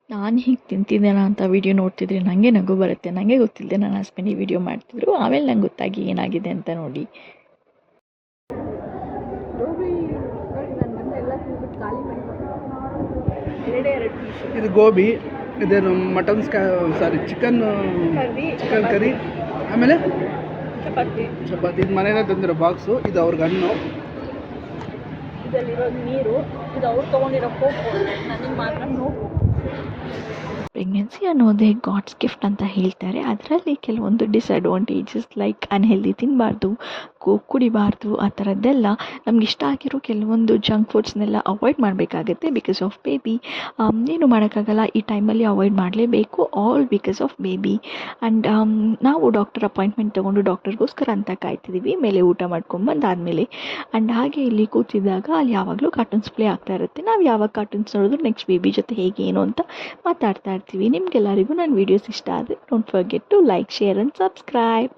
ನಾನು ಹೀಗೆ ತಿಂತಿದ್ದೇನಾ ಅಂತ ವಿಡಿಯೋ ನೋಡ್ತಿದ್ರೆ ನನಗೆ ನಗು ಬರುತ್ತೆ. ನನಗೆ ಗೊತ್ತಿಲ್ಲದೆ ನನ್ನ ಹಸ್ಬೆಂಡ್ ಈ ವಿಡಿಯೋ ಮಾಡ್ತಿದ್ರು. ಆಮೇಲೆ ನಂಗೆ ಗೊತ್ತಾಗಿ ಏನಾಗಿದೆ ಅಂತ ನೋಡಿ. ಇದು ಗೋಬಿ, ಇದೇನು ಮಟನ್ ಚಿಕನ್ ಕರಿ, ಆಮೇಲೆ ಚಪಾತಿ. ಇದು ಮನೆಯಲ್ಲೇ ತಂದಿರೋ ಬಾಕ್ಸು. ಇದು ಅವ್ರಿಗೆ ಹಣ್ಣು, ಇದರಲ್ಲಿರೋ ನೀರು, ಇದು ಅವ್ರು ತೊಗೊಂಡಿರೋ ಕೋಕು, ನನಗೆ ಮಾತ್ರ ನೋವು. ಪ್ರೆಗ್ನೆನ್ಸಿ ಅನ್ನೋದೇ ಗಾಡ್ಸ್ ಗಿಫ್ಟ್ ಅಂತ ಹೇಳ್ತಾರೆ. ಅದರಲ್ಲಿ ಕೆಲವೊಂದು ಡಿಸ್ಅಡ್ವಾಂಟೇಜಸ್ ಲೈಕ್ ಅನ್ಹೆಲ್ದಿ ತಿನ್ನಬಾರ್ದು, ಕೋಕ್ ಕುಡಿಬಾರ್ದು, ಆ ಥರದ್ದೆಲ್ಲ ನಮ್ಗೆ ಇಷ್ಟ ಆಗಿರೋ ಕೆಲವೊಂದು ಜಂಕ್ ಫುಡ್ಸ್ನೆಲ್ಲ ಅವಾಯ್ಡ್ ಮಾಡಬೇಕಾಗತ್ತೆ ಬಿಕಾಸ್ ಆಫ್ ಬೇಬಿ. ಏನು ಮಾಡೋಕ್ಕಾಗಲ್ಲ, ಈ ಟೈಮಲ್ಲಿ ಅವಾಯ್ಡ್ ಮಾಡಲೇಬೇಕು, all because of baby. And ನಾವು ಡಾಕ್ಟರ್ ಅಪಾಯಿಂಟ್ಮೆಂಟ್ ತೊಗೊಂಡು ಡಾಕ್ಟರ್ಗೋಸ್ಕರ ಅಂತ ಕಾಯ್ತಿದ್ದೀವಿ ಮೇಲೆ ಊಟ ಮಾಡ್ಕೊಂಬಂದಾದಮೇಲೆ. ಆ್ಯಂಡ್ ಹಾಗೆ ಇಲ್ಲಿ ಕೂತಿದ್ದಾಗ ಅಲ್ಲಿ ಯಾವಾಗಲೂ ಕಾರ್ಟೂನ್ಸ್ ಪ್ಲೇ ಆಗ್ತಾ ಇರುತ್ತೆ. ನಾವು ಯಾವಾಗ ಕಾರ್ಟೂನ್ಸ್ ನೋಡಿದ್ರು ನೆಕ್ಸ್ಟ್ ಬೇಬಿ ಜೊತೆ ಹೇಗೆ ಏನು ಅಂತ ಮಾತಾಡ್ತಾ ಇರ್ತೀವಿ. ನಿಮಗೆಲ್ಲರಿಗೂ ನನ್ನ ವೀಡಿಯೋಸ್ ಇಷ್ಟ ಆದರೆ don't forget to like, share and subscribe.